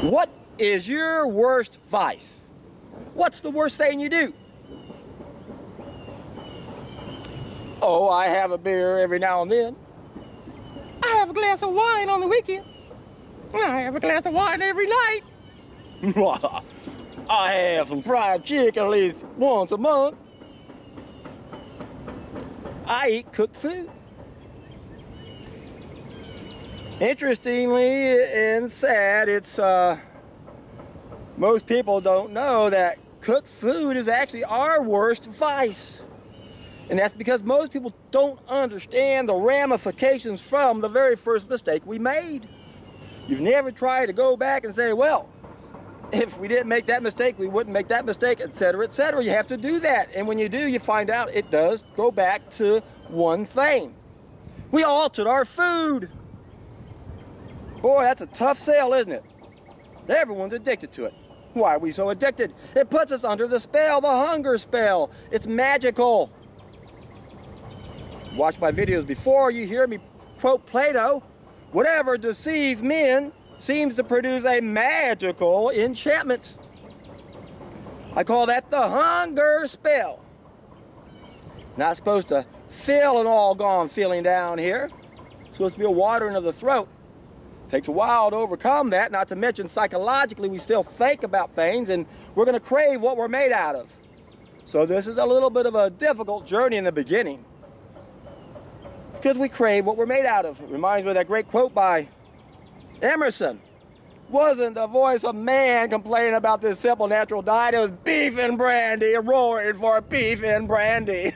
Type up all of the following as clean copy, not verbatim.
What is your worst vice? What's the worst thing you do? Oh, I have a beer every now and then. I have a glass of wine on the weekend. I have a glass of wine every night. I have some fried chicken at least once a month. I eat cooked food. Interestingly and sad, it's most people don't know that cooked food is actually our worst vice. And that's because most people don't understand the ramifications from the very first mistake we made. You've never tried to go back and say, well, if we didn't make that mistake, we wouldn't make that mistake, etc., etc. You have to do that. And when you do, you find out it does go back to one thing. We altered our food. Boy, that's a tough sell, isn't it? Everyone's addicted to it. Why are we so addicted? It puts us under the spell, the hunger spell. It's magical. Watch my videos before, you hear me quote Plato. Whatever deceives men seems to produce a magical enchantment. I call that the hunger spell. Not supposed to feel an all-gone feeling down here. It's supposed to be a watering of the throat. Takes a while to overcome that, not to mention psychologically we still think about things and we're going to crave what we're made out of. So this is a little bit of a difficult journey in the beginning because we crave what we're made out of. It reminds me of that great quote by Emerson. Wasn't the voice of man complaining about this simple natural diet. It was beef and brandy, roaring for beef and brandy.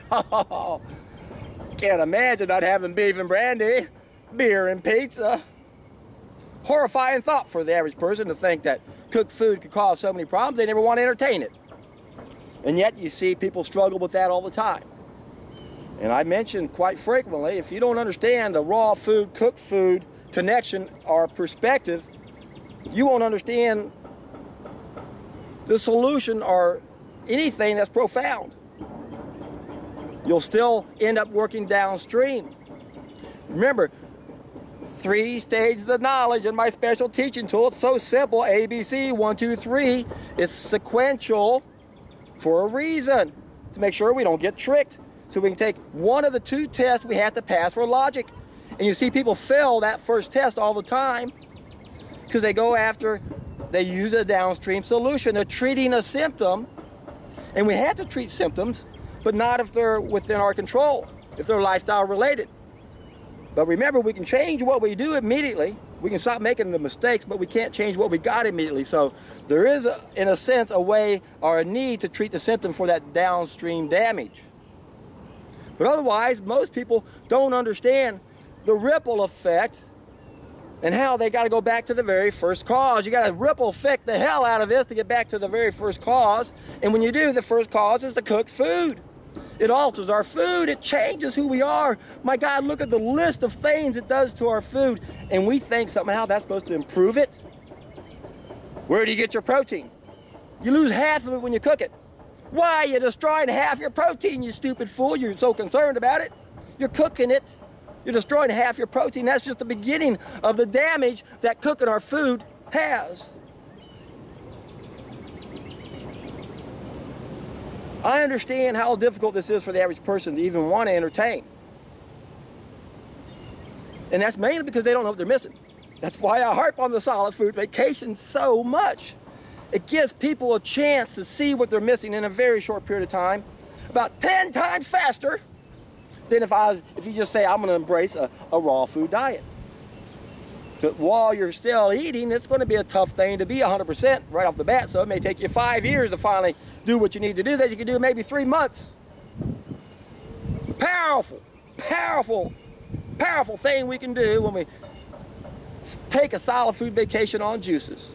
Can't imagine not having beef and brandy, beer and pizza. Horrifying thought for the average person to think that cooked food could cause so many problems, they never want to entertain it. And yet you see people struggle with that all the time. And I mention quite frequently, if you don't understand the raw food, cooked food connection or perspective, you won't understand the solution or anything that's profound. You'll still end up working downstream. Remember, 3 stages of knowledge in my special teaching tool. It's so simple. ABC 1, 2, 3. It's sequential for a reason, to make sure we don't get tricked. So we can take one of the 2 tests we have to pass for logic. And you see people fail that first test all the time because they use a downstream solution. They're treating a symptom, and we have to treat symptoms, but not if they're within our control, if they're lifestyle related. But remember, we can change what we do immediately. We can stop making the mistakes, but we can't change what we got immediately. So there is, in a sense, a way or a need to treat the symptom for that downstream damage. But otherwise, most people don't understand the ripple effect and how they got to go back to the very first cause. You got to ripple effect the hell out of this to get back to the very first cause. And when you do, the first cause is to cook food. It alters our food. It changes who we are. My God, look at the list of things it does to our food. And we think somehow that's supposed to improve it. Where do you get your protein? You lose half of it when you cook it. Why? You're destroying half your protein, you stupid fool. You're so concerned about it. You're cooking it. You're destroying half your protein. That's just the beginning of the damage that cooking our food has. I understand how difficult this is for the average person to even want to entertain. And that's mainly because they don't know what they're missing. That's why I harp on the solid food vacation so much. It gives people a chance to see what they're missing in a very short period of time, about 10 times faster than if you just say, I'm going to embrace a raw food diet. But while you're still eating, it's going to be a tough thing to be 100% right off the bat. So it may take you 5 years to finally do what you need to do that you can do in maybe 3 months. Powerful, powerful, powerful thing we can do when we take a solid food vacation on juices.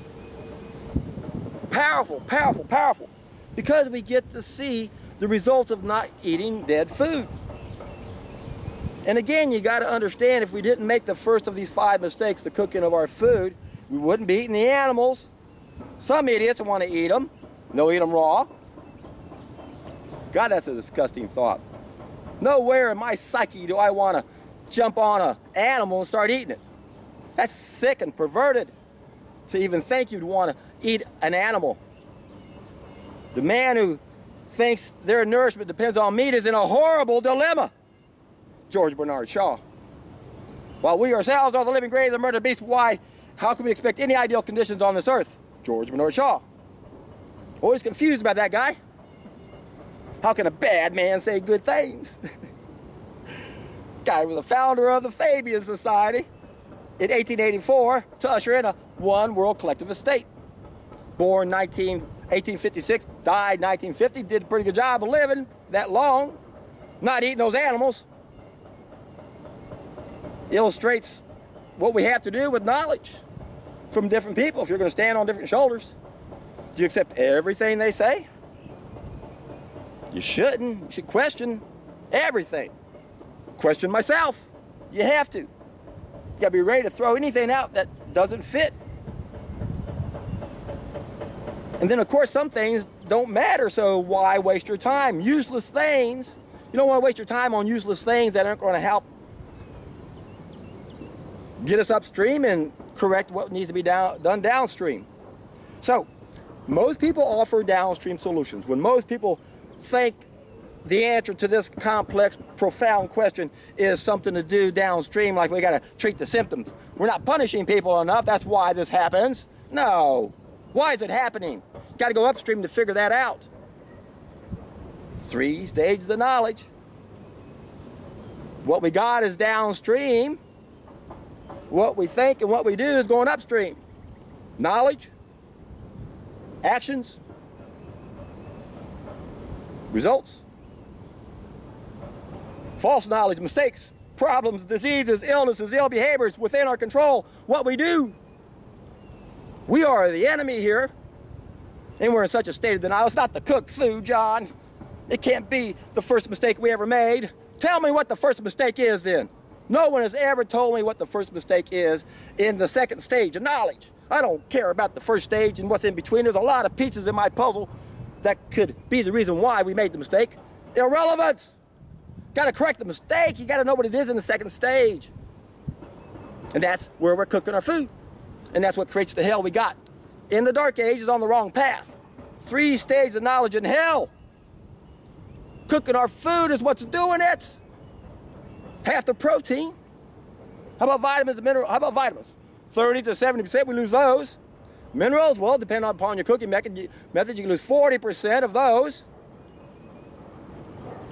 Powerful, powerful, powerful. Because we get to see the results of not eating dead food. And again, you got to understand, if we didn't make the first of these 5 mistakes, the cooking of our food, we wouldn't be eating the animals. Some idiots want to eat them. They'll eat them raw. God, that's a disgusting thought. Nowhere in my psyche do I want to jump on an animal and start eating it. That's sick and perverted. to even think you'd want to eat an animal. The man who thinks their nourishment depends on meat is in a horrible dilemma. George Bernard Shaw. While we ourselves are the living graves of murdered beasts, why? How can we expect any ideal conditions on this earth? George Bernard Shaw. Always confused about that guy. How can a bad man say good things? Guy was the founder of the Fabian Society in 1884 to usher in a one world collectivist state. Born 1856, died 1950, did a pretty good job of living that long, not eating those animals. Illustrates what we have to do with knowledge from different people. If you're going to stand on different shoulders, do you accept everything they say? You shouldn't. You should question everything. Question myself. You have to. You got to be ready to throw anything out that doesn't fit. And then, of course, some things don't matter, so why waste your time? Useless things. You don't want to waste your time on useless things that aren't going to help get us upstream and correct what needs to be done downstream. So, most people offer downstream solutions. When most people think the answer to this complex, profound question is something to do downstream, like we got to treat the symptoms. We're not punishing people enough, that's why this happens. No. Why is it happening? Got to go upstream to figure that out. 3 stages of knowledge. What we got is downstream. What we think and what we do is going upstream. Knowledge, actions, results. False knowledge, mistakes, problems, diseases, illnesses, ill behaviors within our control. What we do. We are the enemy here, and we're in such a state of denial. It's not the cooked food, John. It can't be the first mistake we ever made. Tell me what the first mistake is then. No one has ever told me what the first mistake is in the second stage of knowledge. I don't care about the first stage and what's in between. There's a lot of pieces in my puzzle that could be the reason why we made the mistake. Irrelevant. Got to correct the mistake. You got to know what it is in the second stage. And that's where we're cooking our food. And that's what creates the hell we got. In the dark age is on the wrong path. 3 stages of knowledge in hell. Cooking our food is what's doing it. Half the protein. How about vitamins and minerals? How about vitamins? 30 to 70%, we lose those. Minerals, well, depending upon your cooking method, you can lose 40% of those.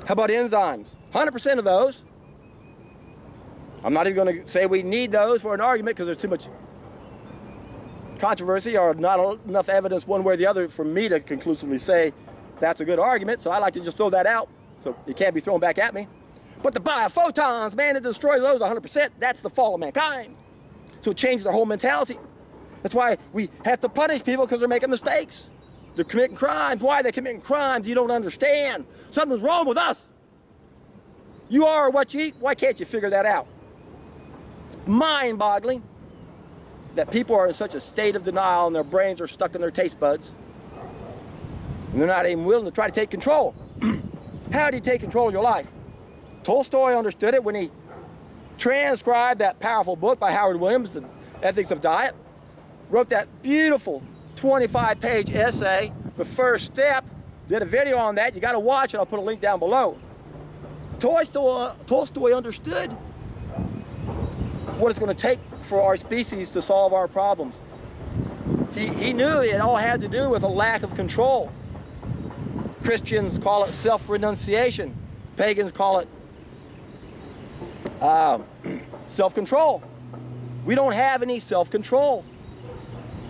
How about enzymes? 100% of those. I'm not even going to say we need those for an argument because there's too much controversy or not enough evidence one way or the other for me to conclusively say that's a good argument. So I like to just throw that out so it can't be thrown back at me. But the biophotons, man, it destroys those 100%. That's the fall of mankind. So it changes their whole mentality. That's why we have to punish people because they're making mistakes. They're committing crimes. Why are they committing crimes? You don't understand. Something's wrong with us. You are what you eat. Why can't you figure that out? Mind-boggling that people are in such a state of denial and their brains are stuck in their taste buds. And they're not even willing to try to take control. How do you take control of your life? Tolstoy understood it when he transcribed that powerful book by Howard Williams, The Ethics of Diet. Wrote that beautiful 25-page essay, The First Step. Did a video on that. You got to watch it. I'll put a link down below. Tolstoy understood what it's going to take for our species to solve our problems. He knew it all had to do with a lack of control. Christians call it self-renunciation. Pagans call it self-control. We don't have any self-control.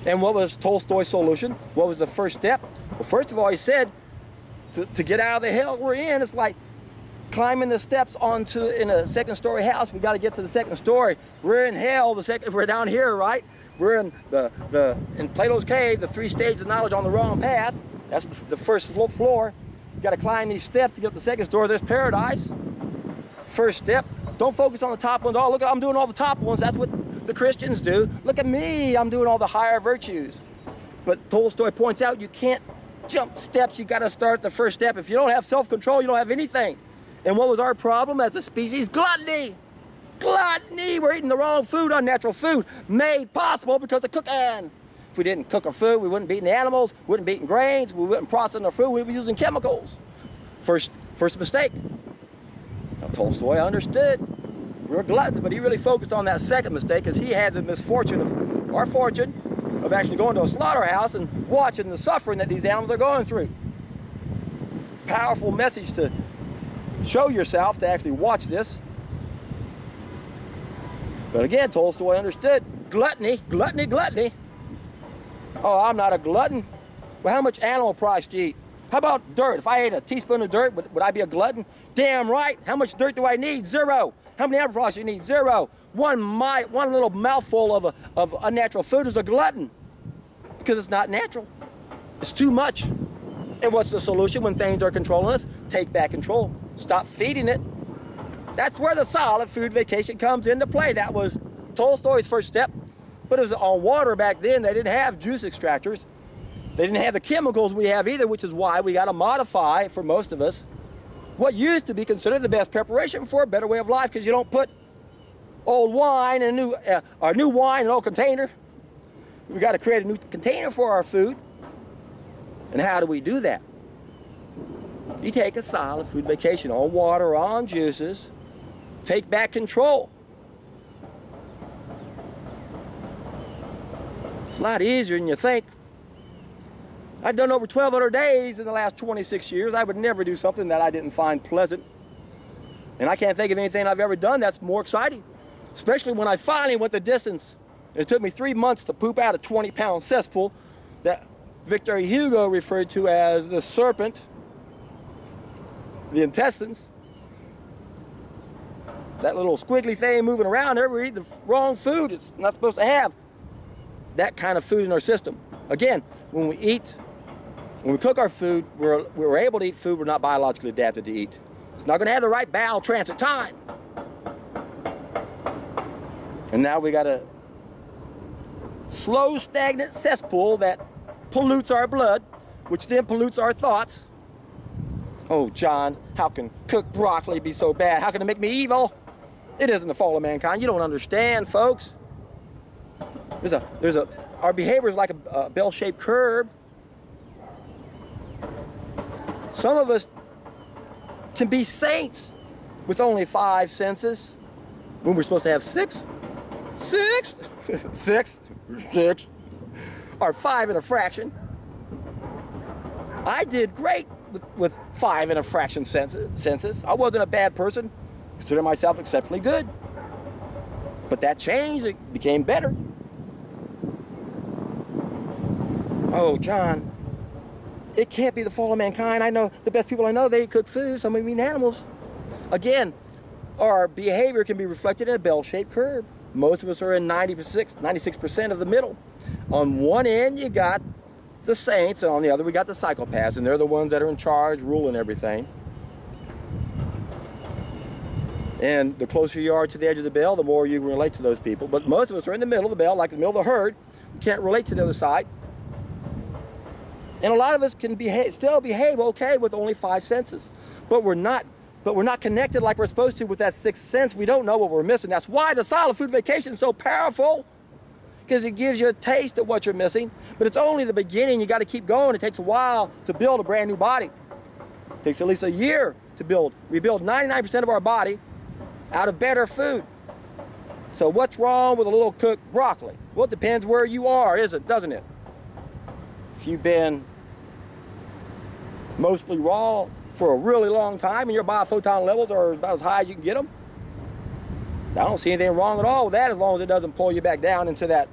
And what was Tolstoy's solution? What was the first step? Well, first of all, he said, to get out of the hell we're in, it's like climbing the steps in a second-story house. We got to get to the second story. We're in hell. We're down here, right? We're in in Plato's cave, the 3 stages of knowledge on the wrong path. That's the first floor. You got to climb these steps to get to the second story. There's paradise. First step. Don't focus on the top ones. Oh, look, I'm doing all the top ones. That's what the Christians do. Look at me. I'm doing all the higher virtues. But Tolstoy points out you can't jump steps. You got to start the first step. If you don't have self-control, you don't have anything. And what was our problem as a species? Gluttony. Gluttony. We're eating the wrong food, unnatural food, made possible because of cooking. If we didn't cook our food, we wouldn't be eating animals, wouldn't be eating grains, we wouldn't process our food, we'd be using chemicals. First mistake. Now, Tolstoy understood we were gluttons, but he really focused on that second mistake because he had the misfortune of, our fortune, of actually going to a slaughterhouse and watching the suffering that these animals are going through. Powerful message to show yourself, to actually watch this. But again, Tolstoy understood gluttony, gluttony, gluttony. Oh, I'm not a glutton. Well, how much animal products do you eat? How about dirt? If I ate a teaspoon of dirt, would I be a glutton? Damn right. How much dirt do I need? Zero. How many animal products do you need? Zero. One little mouthful of unnatural food is a glutton because it's not natural. It's too much. And what's the solution when things are controlling us? Take back control. Stop feeding it. That's where the solid food vacation comes into play. That was Tolstoy's first step. But it was on water back then. They didn't have juice extractors. They didn't have the chemicals we have either, which is why we got to modify, for most of us, what used to be considered the best preparation for a better way of life, because you don't put old wine in a new wine in an old container. We got to create a new container for our food. And how do we do that? You take a solid food vacation on water, on juices, take back control. It's a lot easier than you think. I've done over 1,200 days in the last 26 years. I would never do something that I didn't find pleasant. And I can't think of anything I've ever done that's more exciting. Especially when I finally went the distance. It took me 3 months to poop out a 20-pound cesspool that Victor Hugo referred to as the serpent, the intestines. That little squiggly thing moving around there, we eat the wrong food. It's not supposed to have that kind of food in our system. Again, when we cook our food, we're able to eat food we're not biologically adapted to eat. It's not going to have the right bowel transit time. And now we got a slow, stagnant cesspool that pollutes our blood, which then pollutes our thoughts. Oh, John, how can cooked broccoli be so bad? How can it make me evil? It isn't the fall of mankind. You don't understand, folks. Our behavior is like a bell-shaped curve. Some of us can be saints with only 5 senses when we're supposed to have 6. 6? 6? 6. Or 5 and a fraction. I did great with 5 and a fraction senses. I wasn't a bad person. Consider myself exceptionally good. But that changed. It became better. Oh, John, it can't be the fall of mankind. I know the best people I know, they eat cooked food. Some of them eat animals. Again, our behavior can be reflected in a bell-shaped curve. Most of us are in 96% of the middle. On one end, you got the saints, and on the other, we got the psychopaths, and they're the ones that are in charge, ruling everything. And the closer you are to the edge of the bell, the more you can relate to those people. But most of us are in the middle of the bell, like the middle of the herd. We can't relate to the other side. And a lot of us can still behave okay with only 5 senses. But we're not connected like we're supposed to with that 6th sense. We don't know what we're missing. That's why the solid food vacation is so powerful. Because it gives you a taste of what you're missing. But it's only the beginning. You got to keep going. It takes a while to build a brand new body. It takes at least a year to build. We build 99% of our body out of better food. So what's wrong with a little cooked broccoli? Well, it depends where you are, doesn't it? If you've been mostly raw for a really long time and your biophoton levels are about as high as you can get them, I don't see anything wrong at all with that, as long as it doesn't pull you back down into that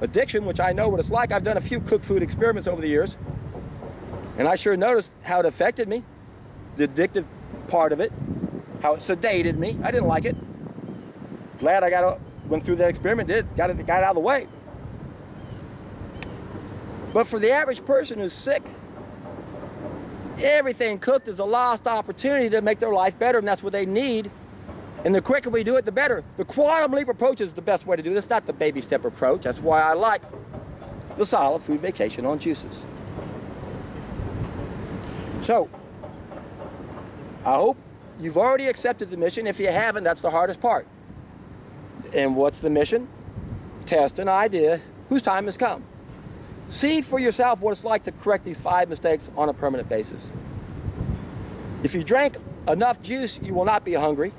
addiction, which I know what it's like. I've done a few cooked food experiments over the years, and I sure noticed how it affected me, the addictive part of it, how it sedated me. I didn't like it. Glad I went through that experiment, got it out of the way. But for the average person who's sick, everything cooked is a lost opportunity to make their life better, and that's what they need. And the quicker we do it, the better. The quantum leap approach is the best way to do this, not the baby step approach. That's why I like the solid food vacation on juices. So, I hope you've already accepted the mission. If you haven't, that's the hardest part. And what's the mission? Test an idea whose time has come. See for yourself what it's like to correct these 5 mistakes on a permanent basis. If you drank enough juice, you will not be hungry.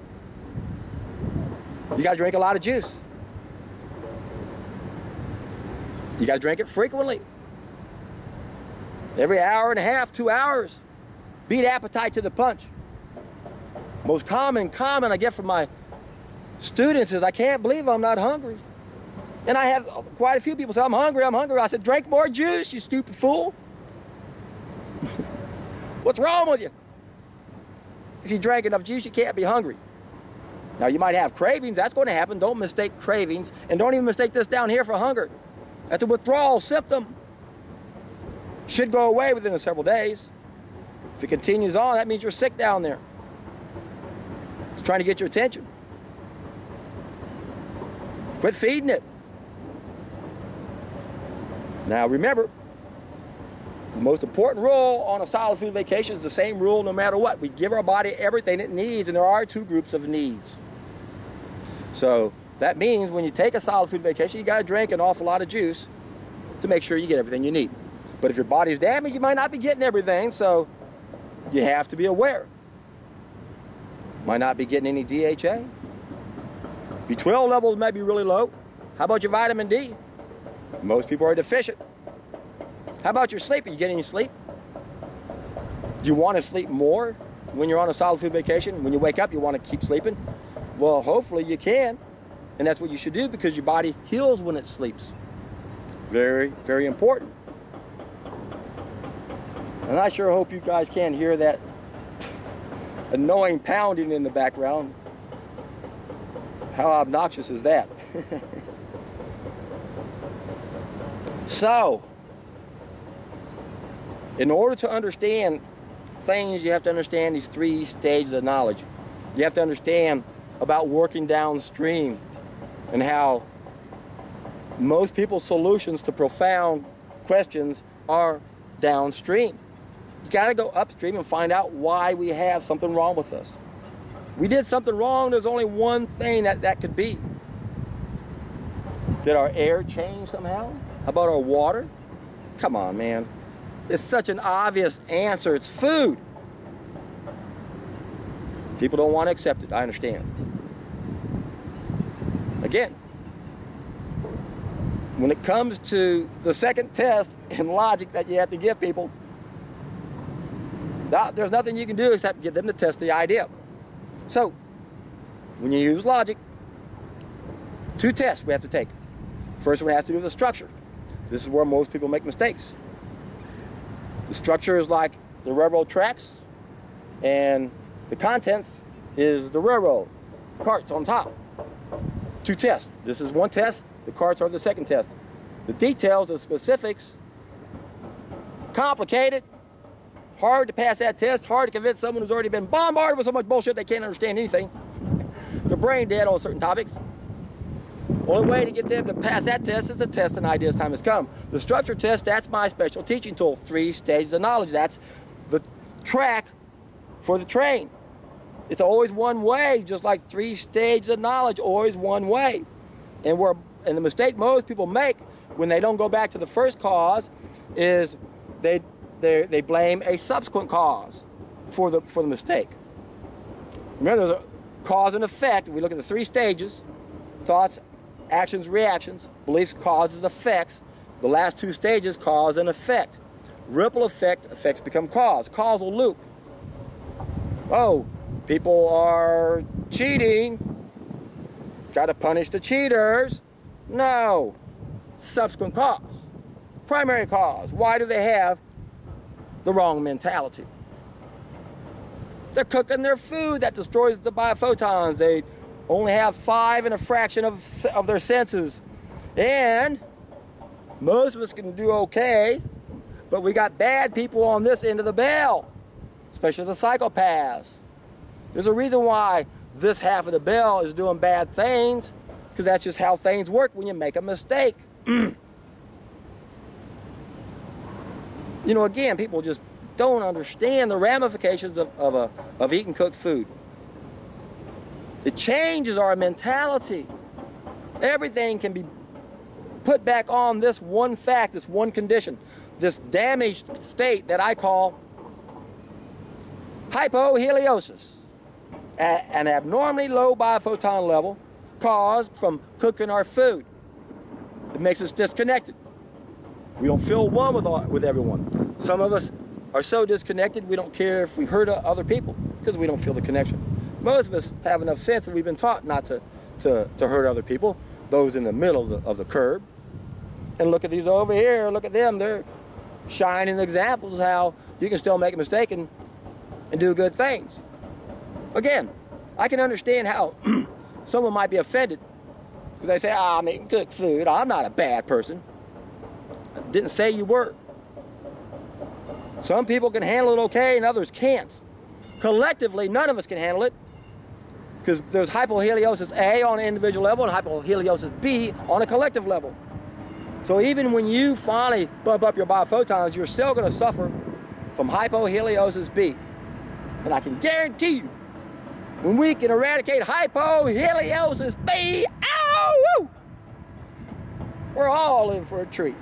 You got to drink a lot of juice. You got to drink it frequently. Every hour and a half, 2 hours. Beat appetite to the punch. Most common comment I get from my students is, I can't believe I'm not hungry. And I have quite a few people say, I'm hungry, I'm hungry. I said, drink more juice, you stupid fool. What's wrong with you? If you drank enough juice, you can't be hungry. Now, you might have cravings. That's going to happen. Don't mistake cravings. And don't even mistake this down here for hunger. That's a withdrawal symptom. Should go away within several days. If it continues on, that means you're sick down there. It's trying to get your attention. Quit feeding it. Now, remember, the most important rule on a solid food vacation is the same rule no matter what. We give our body everything it needs, and there are 2 groups of needs. So that means when you take a solid food vacation, you got to drink an awful lot of juice to make sure you get everything you need. But if your body's damaged, you might not be getting everything, so you have to be aware. Might not be getting any DHA. B12 levels may be really low. How about your vitamin D? Most people are deficient. How about your sleep? Are you getting any sleep? Do you want to sleep more when you're on a solid food vacation? When you wake up, you want to keep sleeping? Well, hopefully you can. And that's what you should do, because your body heals when it sleeps. Very, very important. And I sure hope you guys can't hear that annoying pounding in the background. How obnoxious is that? So, in order to understand things, you have to understand these 3 stages of knowledge. You have to understand about working downstream and how most people's solutions to profound questions are downstream. You got to go upstream and find out why we have something wrong with us. We did something wrong, there's only one thing that could be. Did our air change somehow? How about our water? Come on, man. It's such an obvious answer. It's food. People don't want to accept it. I understand. Again, when it comes to the second test in logic that you have to give people, there's nothing you can do except get them to test the idea. So, when you use logic, 2 tests we have to take. First one has to do with the structure. This is where most people make mistakes. The structure is like the railroad tracks, and the contents is the railroad. The carts on top. 2 tests. This is one test. The carts are the second test. The details, the specifics, complicated, hard to pass that test, hard to convince someone who's already been bombarded with so much bullshit they can't understand anything. They're brain dead on certain topics. The only way to get them to pass that test is to test an idea's time has come. The structure test, that's my special teaching tool. 3 stages of knowledge. That's the track for the train. It's always one way, just like 3 stages of knowledge, always one way. And the mistake most people make when they don't go back to the first cause is they blame a subsequent cause for the mistake. Remember, there's a cause and effect. If we look at the 3 stages, thoughts, actions, reactions, beliefs, causes, effects. The last 2 stages, cause and effect. Ripple effect, effects become cause. Causal loop. Oh, people are cheating. Got to punish the cheaters. No. Subsequent cause. Primary cause. Why do they have the wrong mentality? They're cooking their food that destroys the biophotons. They only have 5 and a fraction of their senses. And most of us can do okay, but we got bad people on this end of the bell, especially the psychopaths. There's a reason why this half of the bell is doing bad things, because that's just how things work when you make a mistake. You know, again, people just don't understand the ramifications of eating cooked food. It changes our mentality. Everything can be put back on this one fact, this one condition, this damaged state that I call hypoheliosis, an abnormally low biophoton level caused from cooking our food. It makes us disconnected. We don't feel one with everyone. Some of us are so disconnected we don't care if we hurt other people because we don't feel the connection. Most of us have enough sense that we've been taught not to hurt other people, those in the middle of the curb. And look at these over here, look at them, they're shining examples of how you can still make a mistake and do good things. Again, I can understand how someone might be offended because they say, I make good food, I'm not a bad person. I didn't say you were. Some people can handle it okay and others can't. Collectively, none of us can handle it because there's hypoheliosis A on an individual level and hypoheliosis B on a collective level. So even when you finally bump up your biophotons, you're still going to suffer from hypoheliosis B. And I can guarantee you, when we can eradicate hypoheliosis B, ow, we're all in for a treat.